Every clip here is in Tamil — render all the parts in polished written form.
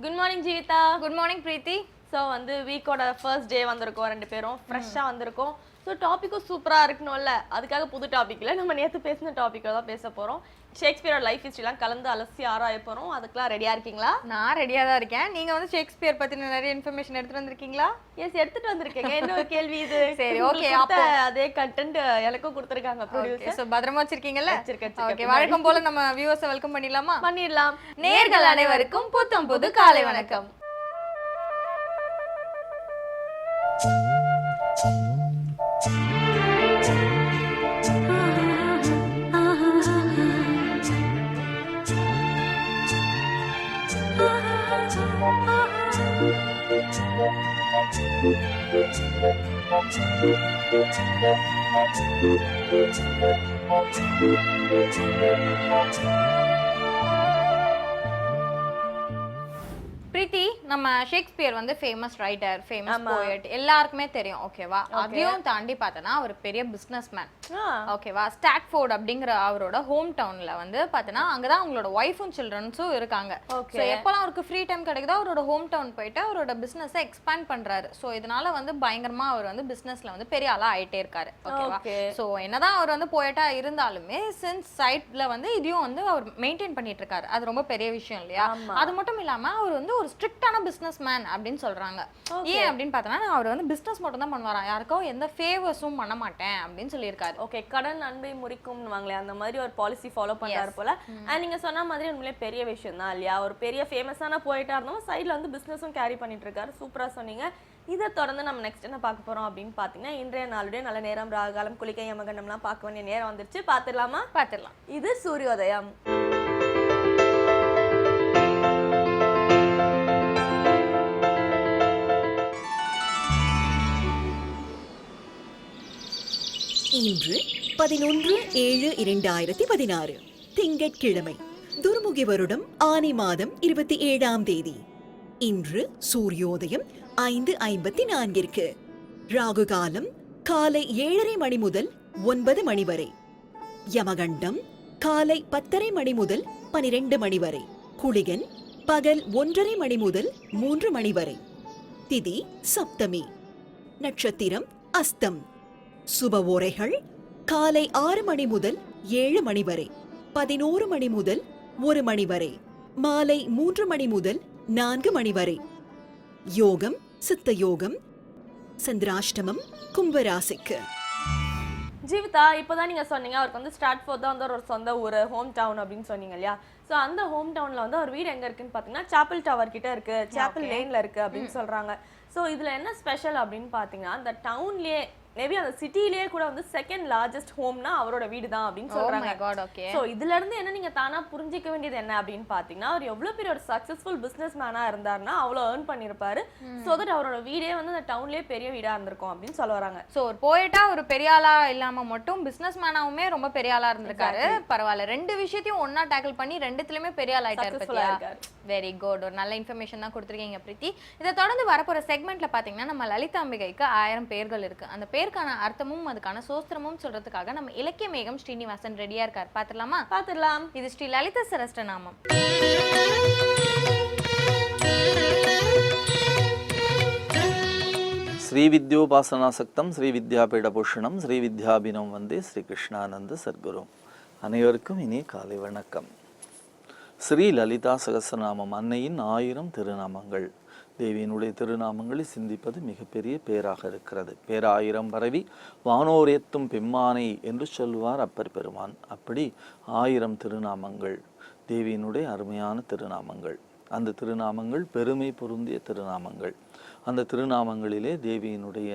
Good morning Jeevitha. Good morning Preethi. So வந்து வீக்கோட ஃபர்ஸ்ட் டே வந்திருக்கோம், ரெண்டு பேரும் ஃப்ரெஷ்ஷாக வந்திருக்கோம். ஸோ டாப்பிக்கும் சூப்பராக இருக்கணும்ல, அதுக்காக புது டாப்பிக்கில் நம்ம நேற்று பேசின டாப்பிக்கில் தான் பேச போகிறோம். ஷேக்ஸ்பியரோட லைஃப் ஹிஸ்ட்ரிலாம் கலந்து அலசி ஆராய போகிறோம். அதுக்கெலாம் ரெடியாக இருக்கீங்களா? நான் ரெடியாக தான் இருக்கேன். நீங்கள் வந்து ஷேக்ஸ்பியர் பற்றின நிறைய இன்ஃபர்மேஷன் எடுத்துகிட்டு வந்திருக்கீங்களா? எஸ், எடுத்துகிட்டு வந்திருக்கீங்க. என்ன ஒரு கேள்வி இது? சரி, ஓகே. அப்போ அதே கண்டென்ட் எனக்கும் கொடுத்துருக்காங்க ப்ரொடியூசர். ஸோ பத்திரமா வச்சிருக்கீங்கல்ல? வச்சிருக்கேன். ஓகே, வழக்கம் போல் நம்ம வியூவர்ஸை வெல்கம் பண்ணிடலாமா? பண்ணிடலாம். நேயர்கள் அனைவருக்கும் புத்தம் புது காலை வணக்கம். பிரீத்தி, நம்ம ஷேக்ஸ்பியர் வந்து ஃபேமஸ் ரைட்டர், ஃபேமஸ் போயட், எல்லாருக்குமே தெரியும். ஓகேவா? அதையும் தாண்டி பார்த்தனா ஒரு பெரிய பிசினஸ் மேன். ஓகேவா? ஸ்டாட்ஃபோர்ட் அப்படிங்கிற அவரோட ஹோம் டவுன்ல வந்து பார்த்தனா அங்கதான் அவங்களோட ஒய்ஃபும் சில்ட்ரன்ஸும் இருக்காங்க. ஸோ எப்பெல்லாம் அவருக்கு ஃப்ரீ டைம் கிடைக்குதோ அவரோட ஹோம் டவுன் போயிட்டு அவரோட பிசினஸை எக்ஸ்பேண்ட் பண்றாரு. ஸோ இதனால வந்து பயங்கரமா அவர் வந்து பிசினஸ்ல வந்து பெரிய ஆளா ஆயிட்டே இருக்காரு. ஓகேவா? ஸோ என்னதான் அவர் வந்து போயட்டா இருந்தாலுமே சின்ஸ் சைட்ல வந்து இதையும் வந்து அவர் மெயின்டைன் பண்ணிட்டு இருக்காரு. அது ரொம்ப பெரிய விஷயம் இல்லையா? அது மட்டும் இல்லாம அவர் வந்து ஒரு ஸ்ட்ரிக்டான பிசினஸ் மேன் அப்படின்னு சொல்றாங்க. ஏன் அப்படின்னு பார்த்தோம்னா அவர் வந்து பிசினஸ் மட்டும் தான் பண்ணுவாராம், யாருக்கும் எந்த ஃபேவர்ஸும் பண்ண மாட்டேன் அப்படின்னு சொல்லியிருக்காரு. ஓகே, கடன் அன்பை முறிக்கும்னுவாங்களே அந்த மாதிரி ஒரு பாலிசி ஃபாலோ பண்றாரு போல. அண்ட் நீங்க சொன்ன மாதிரி உண்மையிலே பெரிய விஷயம் தான் இல்லையா? ஒரு பெரிய ஃபேமஸான போயிட்டா இருந்தோம், சைட்ல வந்து பிசினஸும் கேரி பண்ணிட்டு இருக்காரு. சூப்பரா சொன்னீங்க. இதை தொடர்ந்து நம்ம நெக்ஸ்ட் என்ன பார்க்க போறோம் அப்படின்னு பாத்தீங்கன்னா, இன்றைய நாளுடைய நல்ல நேரம், ராகாலம், குளிகை, யமகண்டம்லாம் பார்க்க வேண்டிய நேரம் வந்துருச்சு. பார்த்துடலாமா? பார்த்துடலாம். இது சூரியோதயம். இன்று 11/7/2016 திங்கட்கிழமை, துர்முகி வருடம் ஆனி மாதம் 27ஆம் தேதி. இன்று சூரியோதயம் 5:54. ராகு காலம் காலை 7:30 மணி முதல் 9 மணி வரை. யமகண்டம் காலை 10:30 மணி முதல் 12 மணி வரை. குளிகன் பகல் 1:30 மணி முதல் 3 மணி வரை. திதி சப்தமி. நட்சத்திரம் அஸ்தம். சுப ஓரைகள் காலை 6 மணி முதல் 7 மணி வரை, 11 மணி முதல் 1 மணி வரை, மாலை 3 மணி முதல் 4 மணி வரை. யோகம் சித்த யோகம். சந்திராஷ்டமம் கும்பராசிக்கு. ஜீவிதா, இப்போதான் நீங்க சொன்னீங்க அவருக்கு வந்து ஸ்டாட்ஃபோர்ட் தான் வந்து ஒரு சொந்த ஊர், ஹோம் டவுன் அப்படின்னு சொன்னீங்க இல்லையா? ஸோ அந்த ஹோம் டவுன்ல வந்து அவர் வீடு எங்க இருக்குன்னு பாத்தீங்கன்னா சாப்பிள் டவர் கிட்ட இருக்கு, சாப்பிள் லேன்ல இருக்கு அப்படின்னு சொல்றாங்க. ஸோ இதுல என்ன ஸ்பெஷல் அப்படின்னு பாத்தீங்கன்னா, அந்த டவுன்லயே மேபி அந்த சிட்டிலேயே கூட வந்து செகண்ட் லார்ஜஸ்ட் ஹோம்னா அவரோட வீடு தான் அப்படின்னு சொல்றாங்க. ஸோ இதுல இருந்து என்ன நீங்க தானா புரிஞ்சிக்க வேண்டியது என்ன அப்படின்னு பாத்தீங்கன்னா, அவர் எவ்வளவு பெரிய ஒரு சக்சஸ்ஃபுல் பிசினஸ் மேனா இருந்தாருன்னா அவ்வளவு ஏர்ன் பண்ணிருப்பாரு. ஸோ தட் அவரோட வீடே வந்து அந்த டவுன்லயே பெரிய வீடா இருந்திருக்கும் அப்படின்னு சொல்ல வராங்க. ஸோ ஒரு போயிட்டா ஒரு பெரிய ஆளா இல்லாம மட்டும் பிசினஸ் மேனாவுமே ரொம்ப பெரிய ஆளா இருந்திருக்காரு. பரவாயில்ல, ரெண்டு விஷயத்தையும் ஒன்னா டேக்கிள் பண்ணி ரெண்டுத்துலயுமே பெரிய ஆள் ஆயிட்டாரு. Very good. ஒரு நல்ல இன்ஃபர்மேஷன் தான் கொடுத்துருக்கீங்க பிரீத்தி. இதை தொடர்ந்து வரப்போற செக்மெண்ட்ல பாத்தீங்கன்னா நம்ம லலிதாம்பிகைக்கு 1000 பேர்கள் இருக்கு. அந்த பேருக்கான அர்த்தமும் அதுக்கான சோஸ்திரமும் சொல்றதுக்காக நம்ம இலக்கிய மேகம் ஸ்ரீனிவாசன் ரெடியா இருக்கார். பாத்துடலாமா? பாத்துடலாம். இது ஸ்ரீ லலித சரஸ்டநாமம். ஸ்ரீ வித்யோபாசனாசக்தம் ஸ்ரீ வித்யாபீடபூஷணம் ஸ்ரீ வித்யாபினம் வந்தே ஸ்ரீ கிருஷ்ணானந்த சர்க்குரு. அனைவருக்கும் இனிய காலை வணக்கம். ஸ்ரீ லலிதா சகஸ்ரநாமம், அன்னையின் 1000 திருநாமங்கள். தேவியினுடைய திருநாமங்களை சிந்திப்பது மிகப்பெரிய பேராக இருக்கிறது. பேராயிரம் பரவி வானோரேத்தும் பெம்மானை என்று சொல்வார் அப்பர் பெருமான். அப்படி 1000 திருநாமங்கள், தேவியினுடைய அருமையான திருநாமங்கள். அந்த திருநாமங்கள் பெருமை பொருந்திய திருநாமங்கள். அந்த திருநாமங்களிலே தேவியினுடைய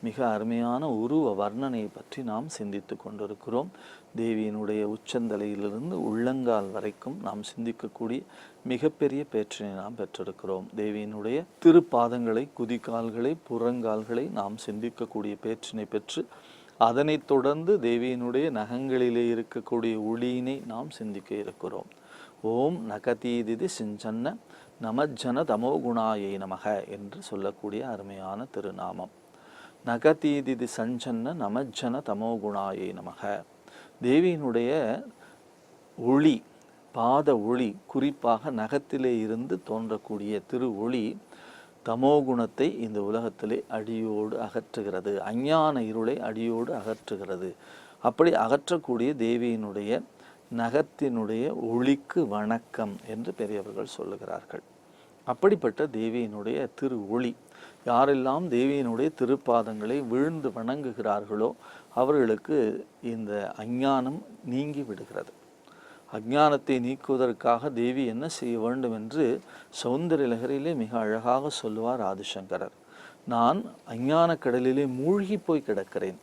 மிக அருமையான உருவ வர்ணனை பற்றி நாம் சிந்தித்து கொண்டிருக்கிறோம். தேவியினுடைய உச்சந்தலையிலிருந்து உள்ளங்கால் வரைக்கும் நாம் சிந்திக்கக்கூடிய மிகப்பெரிய பேற்றினை நாம் பெற்றிருக்கிறோம். தேவியினுடைய திருப்பாதங்களை, குதிகால்களை, புறங்கால்களை நாம் சிந்திக்கக்கூடிய பேற்றினை பெற்று அதனைத் தொடர்ந்து தேவியினுடைய நகங்களிலே இருக்கக்கூடிய ஒளியினை நாம் சிந்திக்க இருக்கிறோம். ஓம் நகதீதிதி சிஞ்சன்ன நமஜன தமோகுணாயை நமக என்று சொல்லக்கூடிய அருமையான திருநாமம். நகதீதிதி சஞ்சன்ன நமஜன தமோகுணாயை நமக. தேவியினுடைய ஒளி பாத ஒளி, குறிப்பாக நகத்திலே இருந்து தோன்றக்கூடிய திரு ஒளி தமோகுணத்தை இந்த உலகத்திலே அடியோடு அகற்றுகிறது, அஞ்ஞான இருளை அடியோடு அகற்றுகிறது. அப்படி அகற்றக்கூடிய தேவியினுடைய நகத்தினுடைய ஒளிக்கு வணக்கம் என்று பெரியவர்கள் சொல்லுகிறார்கள். அப்படிப்பட்ட தேவியினுடைய திரு ஒளி, யாரெல்லாம் தேவியினுடைய திருப்பாதங்களை வீழ்ந்து வணங்குகிறார்களோ அவர்களுக்கு இந்த அஞ்ஞானம் நீங்கி விடுகிறது. அஞ்ஞானத்தை நீக்குவதற்காக தேவி என்ன செய்ய வேண்டும் என்று சௌந்தரிய லகரியிலே மிக அழகாக சொல்லுவார் ஆதிசங்கரர். நான் அஞ்ஞான கடலிலே மூழ்கி போய் கிடக்கிறேன்.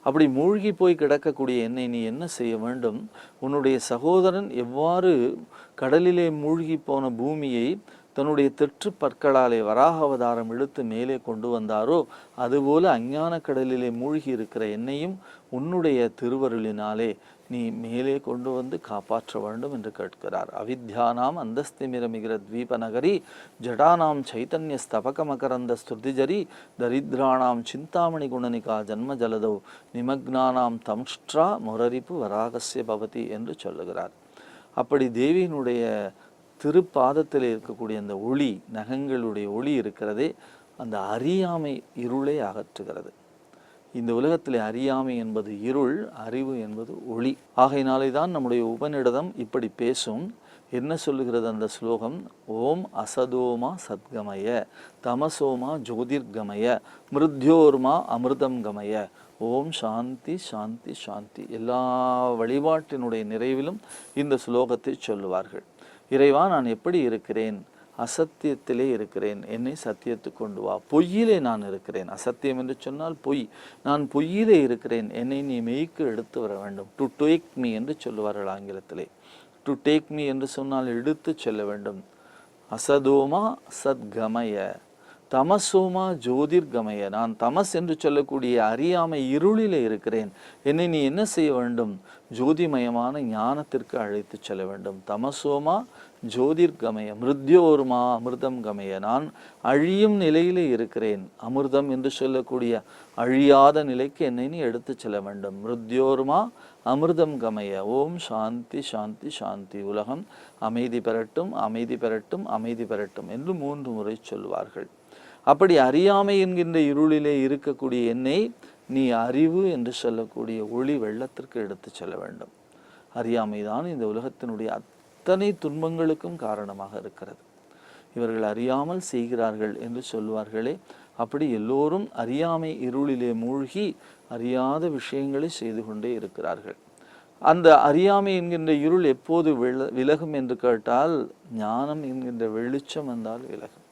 அப்படி மூழ்கி போய் கிடக்கக்கூடிய என்னை நீ என்ன செய்ய வேண்டும்? உன்னுடைய சகோதரன் எவ்வாறு கடலிலே மூழ்கி போன பூமியை தன்னுடைய தெற்று பற்களாலே வராக அவதாரம் இழுத்து மேலே கொண்டு வந்தாரோ அதுபோல அஞ்ஞான கடலிலே மூழ்கி இருக்கிற என்னையும் உன்னுடைய திருவருளினாலே நீ மேலே கொண்டு வந்து காப்பாற்ற வேண்டும் என்று கேட்கிறார். அவித்யானாம் அந்தஸ்திமிரமிகிற த்வீபநகரி ஜடானாம் சைத்தன்ய ஸ்தபக மகரந்த ஸ்துதிஜரி தரித்ராணாம் சிந்தாமணி குணனிகா ஜன்ம ஜலதோ நிமக்னானாம் தம்ஷ்ட்ரா முரரிப்பு வராகஸ்ய பவதி என்று சொல்லுகிறார். அப்படி தேவியினுடைய திருப்பாதத்தில் இருக்கக்கூடிய அந்த ஒளி, நகங்களுடைய ஒளி இருக்கிறதே, அந்த அறியாமை இருளை அகற்றுகிறது. இந்த உலகத்திலே அறியாமை என்பது இருள், அறிவு என்பது ஒளி. ஆகையினாலே தான் நம்முடைய உபநிடதம் இப்படி பேசும். என்ன சொல்லுகிறது அந்த ஸ்லோகம்? ஓம் அசதோமா சத்கமய தமசோமா ஜோதிர்கமய மிருத்யோர்மா அமிர்தம் கமய ஓம் சாந்தி சாந்தி சாந்தி. எல்லா வழிபாட்டினுடைய நிறைவிலும் இந்த ஸ்லோகத்தை சொல்லுவார்கள். இறைவா, நான் எப்படி இருக்கிறேன்? அசத்தியத்திலே இருக்கிறேன், என்னை சத்தியத்துக்கு கொண்டு வா. பொய்யிலே நான் இருக்கிறேன். அசத்தியம் என்று சொன்னால் பொய். நான் பொய்யிலே இருக்கிறேன், என்னை நீ மெய்க்கு எடுத்து வர வேண்டும். டு டேக் மீ என்று சொல்லுவார்கள் ஆங்கிலத்திலே. டு டேக் மீ என்று சொன்னால் எடுத்து செல்ல வேண்டும். அசதோமா சத்கமய தமசோமா ஜோதிர்கமய. நான் தமஸ் என்று சொல்லக்கூடிய அறியாமை இருளிலே இருக்கிறேன், என்னை நீ என்ன செய்ய வேண்டும்? ஜோதிமயமான ஞானத்திற்கு அழைத்து செல்ல வேண்டும். தமசோமா ஜோதிர்கமய மிருத்யோர்மா அமிர்தம் கமய. நான் அழியும் நிலையிலே இருக்கிறேன். அமிர்தம் என்று சொல்லக்கூடிய அழியாத நிலைக்கு என்னை நீ எடுத்து செல்ல வேண்டும். மிருத்யோர்மா அமிர்தம் கமய. ஓம் சாந்தி சாந்தி சாந்தி. உலகம் அமைதி பெறட்டும், அமைதி பெறட்டும், அமைதி பெறட்டும் என்று 3 முறை சொல்வார்கள். அப்படி அறியாமை என்கின்ற இருளிலே இருக்கக்கூடிய என்னை நீ அறிவு என்று சொல்லக்கூடிய ஒளி வெள்ளத்திற்கு எடுத்து செல்ல வேண்டும். அறியாமைதான் இந்த உலகத்தினுடைய அத்தனை துன்பங்களுக்கும் காரணமாக இருக்கிறது. இவர்கள் அறியாமல் செய்கிறார்கள் என்று சொல்வார்களே, அப்படி எல்லோரும் அறியாமை இருளிலே மூழ்கி அறியாத விஷயங்களை செய்து கொண்டே இருக்கிறார்கள். அந்த அறியாமை என்கின்ற இருள் எப்போது விலகும் என்று கேட்டால், ஞானம் என்கின்ற வெளிச்சம் வந்தால் விலகும்.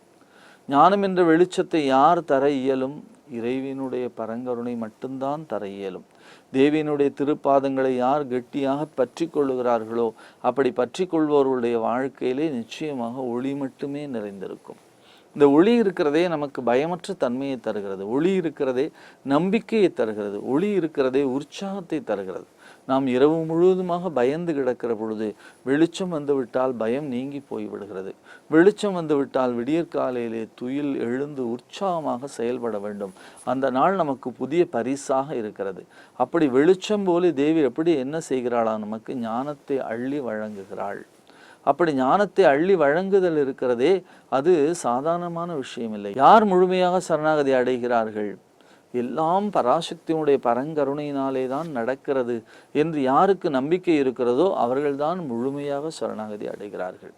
ஞானம் என்ற வெளிச்சத்தை யார் தர இயலும்? இறைவனுடைய பரங்கருணை மட்டும்தான் தர இயலும். தேவியினுடைய திருப்பாதங்களை யார் கெட்டியாக பற்றி கொள்ளுகிறார்களோ அப்படி பற்றி கொள்பவர்களுடைய வாழ்க்கையிலே நிச்சயமாக ஒளி மட்டுமே நிறைந்திருக்கும். இந்த ஒளி இருக்கிறதே நமக்கு பயமற்ற தன்மையை தருகிறது. ஒளி இருக்கிறதே நம்பிக்கையை தருகிறது. ஒளி இருக்கிறதே உற்சாகத்தை தருகிறது. நாம் இரவு முழுவதுமாக பயந்து கிடக்கிற பொழுது வெளிச்சம் வந்துவிட்டால் பயம் நீங்கி போய்விடுகிறது. வெளிச்சம் வந்துவிட்டால் விடியற்காலையிலே துயில் எழுந்து உற்சாகமாக செயல்பட வேண்டும். அந்த நாள் நமக்கு புதிய பரிசாக இருக்கிறது. அப்படி வெளிச்சம் போல தேவி எப்படி என்ன செய்கிறாளா? நமக்கு ஞானத்தை அள்ளி வழங்குகிறாள். அப்படி ஞானத்தை அள்ளி வழங்குதல் இருக்கிறதே, அது சாதாரணமான விஷயம் இல்லை. யார் முழுமையாக சரணாகதி அடைகிறார்கள்? எல்லாம் பராசக்தியினுடைய பரங்கருணையினாலே தான் நடக்கிறது என்று யாருக்கு நம்பிக்கை இருக்கிறதோ அவர்கள்தான் முழுமையாக சரணாகதி அடைகிறார்கள்.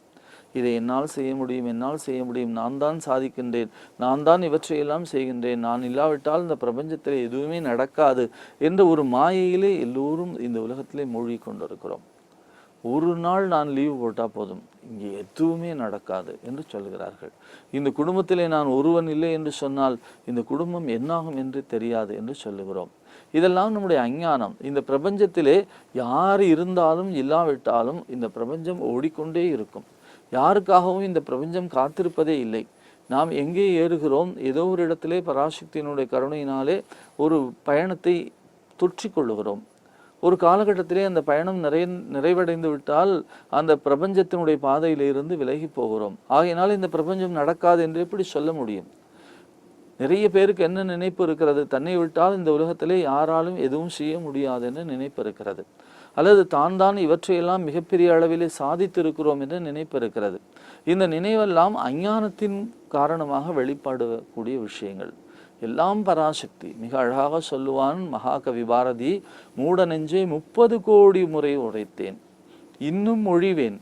இதை என்னால் செய்ய முடியும், என்னால் செய்ய முடியும், நான் தான் சாதிக்கின்றேன், நான் தான் இவற்றையெல்லாம் செய்கின்றேன், நான் இல்லாவிட்டால் இந்த பிரபஞ்சத்தில் எதுவுமே நடக்காது என்ற ஒரு மாயையிலே எல்லோரும் இந்த உலகத்திலே மூழ்கி கொண்டிருக்கிறோம். ஒரு நாள் நான் லீவு போட்டால் போதும், இங்கே எதுவுமே நடக்காது என்று சொல்கிறார்கள். இந்த குடும்பத்திலே நான் ஒருவன் இல்லை என்று சொன்னால் இந்த குடும்பம் என்னாகும் என்று தெரியாது என்று சொல்லுகிறோம். இதெல்லாம் நம்முடைய அஞ்ஞானம். இந்த பிரபஞ்சத்திலே யார் இருந்தாலும் இல்லாவிட்டாலும் இந்த பிரபஞ்சம் ஓடிக்கொண்டே இருக்கும். யாருக்காகவும் இந்த பிரபஞ்சம் காத்திருப்பதே இல்லை. நாம் எங்கே ஏறுகிறோம்? ஏதோ ஒரு இடத்திலே பராசக்தியினுடைய கருணையினாலே ஒரு பயணத்தை தொற்றிக்கொள்ளுகிறோம். ஒரு காலகட்டத்திலே அந்த பயணம் நிறைவடைந்து விட்டால் அந்த பிரபஞ்சத்தினுடைய பாதையிலிருந்து விலகி போகிறோம். ஆகையினால் இந்த பிரபஞ்சம் நடக்காது என்று எப்படி சொல்ல முடியும்? நிறைய பேருக்கு என்ன நினைப்பு இருக்கிறது? தன்னை விட்டால் இந்த உலகத்திலே யாராலும் எதுவும் செய்ய முடியாது என்று நினைப்பு இருக்கிறது. அல்லது தான் இவற்றையெல்லாம் மிகப்பெரிய அளவிலே சாதித்திருக்கிறோம் என்ற நினைப்பு இருக்கிறது. இந்த நினைவெல்லாம் அஞ்ஞானத்தின் காரணமாக வெளிப்படக்கூடிய விஷயங்கள். எல்லாம் பராசக்தி. மிக அழகாக சொல்லுவான் மகாகவி பாரதி, மூட நெஞ்சே 30 கோடி முறை உரைத்தேன், இன்னும் மொழிவேன்,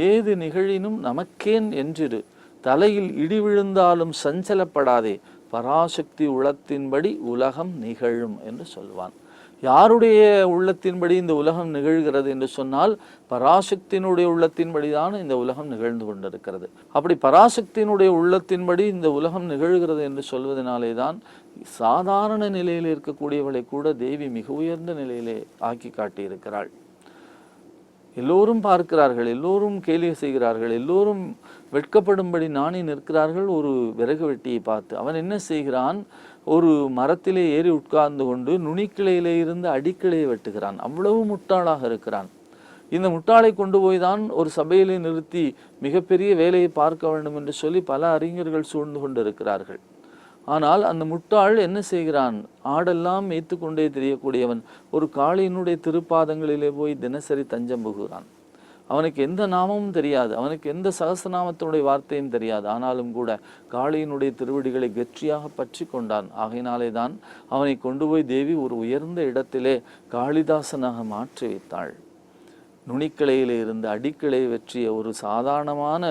ஏது நிகழினும் நமக்கேன் என்றிரு, தலையில் இடி விழுந்தாலும் சஞ்சலப்படாதே, பராசக்தி உள்ளத்தின்படி உலகம் நிகழும் என்று சொல்வான். யாருடைய உள்ளத்தின்படி இந்த உலகம் நிகழ்கிறது என்று சொன்னால் பராசக்தியினுடைய உள்ளத்தின்படி தான் இந்த உலகம் நிகழ்ந்து கொண்டிருக்கிறது. அப்படி பராசக்தியினுடைய உள்ளத்தின்படி இந்த உலகம் நிகழ்கிறது என்று சொல்வதனாலே தான் சாதாரண நிலையில் இருக்கக்கூடியவளை கூட தேவி மிக உயர்ந்த நிலையிலே ஆக்கி காட்டியிருக்கிறாள். எல்லோரும் பார்க்கிறார்கள், எல்லோரும் கேலி செய்கிறார்கள், எல்லோரும் வெட்கப்படும்படி நாணி நிற்கிறார்கள் ஒரு விறகு வெட்டியை பார்த்து. அவன் என்ன செய்கிறான், ஒரு மரத்திலே ஏறி உட்கார்ந்து கொண்டு நுனிக்கிளையிலே இருந்து அடிக்கிளையை வெட்டுகிறான். அவ்வளவு முட்டாளாக இருக்கிறான். இந்த முட்டாளை கொண்டு போய் தான் ஒரு சபையிலே நிறுத்தி மிகப்பெரிய வேலையை பார்க்க வேண்டும் என்று சொல்லி பல அறிஞர்கள் சூழ்ந்து கொண்டு இருக்கிறார்கள். ஆனால் அந்த முட்டாள் என்ன செய்கிறான், ஆடெல்லாம் மேய்த்து கொண்டே தெரியக்கூடியவன் ஒரு காளியினுடைய திருப்பாதங்களிலே போய் தினசரி தஞ்சம் புகுகிறான். அவனுக்கு எந்த நாமமும் தெரியாது, அவனுக்கு எந்த சகசநாமத்தினுடைய வார்த்தையும் தெரியாது. ஆனாலும் கூட காளியினுடைய திருவடிகளை கெற்றியாக பற்றி கொண்டான். ஆகையினாலே தான் அவனை கொண்டு போய் தேவி ஒரு உயர்ந்த இடத்திலே காளிதாசனாக மாற்றி வைத்தாள். நுனிக்கிளையிலே இருந்து அடிக்கிளை வெற்றிய ஒரு சாதாரணமான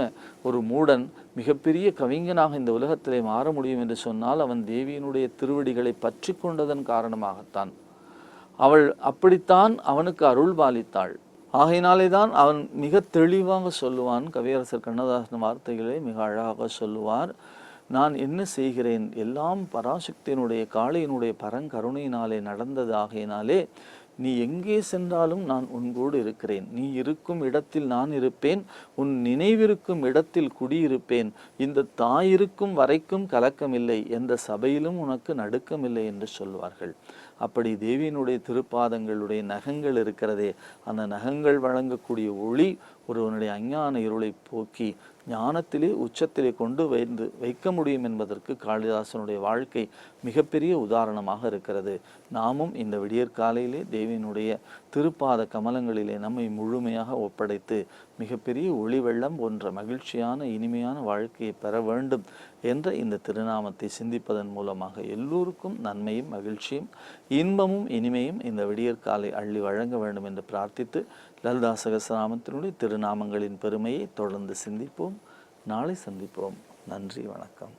ஒரு மூடன் மிகப்பெரிய கவிஞனாக இந்த உலகத்திலே மாற முடியும் என்று சொன்னால் அவன் தேவியினுடைய திருவடிகளை பற்றி கொண்டதன் காரணமாகத்தான். அவள் அப்படித்தான் அவனுக்கு அருள் பாலித்தாள். ஆகையினாலே தான் அவன் மிக தெளிவாக சொல்லுவான். கவியரசர் கண்ணதாசன் வார்த்தைகளை மிக அழகாக சொல்லுவார். நான் என்ன செய்கிறேன், எல்லாம் பராசக்தியினுடைய காளியினுடைய பரங்கருணையினாலே நடந்தது. ஆகையினாலே நீ எங்கே சென்றாலும் நான் உன்கூடு இருக்கிறேன், நீ இருக்கும் இடத்தில் நான் இருப்பேன், உன் நினைவிருக்கும் இடத்தில் குடியிருப்பேன், இந்த தாயிருக்கும் வரைக்கும் கலக்கமில்லை, எந்த சபையிலும் உனக்கு நடுக்கமில்லை என்று சொல்வார்கள். அப்படி தேவியினுடைய திருப்பாதங்களுடைய நகங்கள் இருக்கிறதே, அந்த நகங்கள் வழங்கக்கூடிய ஒளி ஒருவனுடைய அஞ்ஞான இருளை போக்கி ஞானத்திலே உச்சத்திலே கொண்டு வைக்க முடியும் என்பதற்கு காளிதாசனுடைய வாழ்க்கை மிகப்பெரிய உதாரணமாக இருக்கிறது. நாமும் இந்த விடியற்காலையிலே தேவியினுடைய திருப்பாத கமலங்களிலே நம்மை முழுமையாக ஒப்படைத்து மிகப்பெரிய ஒளி வெள்ளம் போன்ற மகிழ்ச்சியான இனிமையான வாழ்க்கையை பெற வேண்டும் என்ற இந்த திருநாமத்தை சிந்திப்பதன் மூலமாக எல்லோருக்கும் நன்மையும் மகிழ்ச்சியும் இன்பமும் இனிமையும் இந்த விடியற்காலை அள்ளி வழங்க வேண்டும் என்று பிரார்த்தித்து லலிதா சகஸ்ரநாமத்தினுடைய திருநாமங்களின் பெருமையை தொடர்ந்து சிந்திப்போம். நாளை சந்திப்போம். நன்றி, வணக்கம்.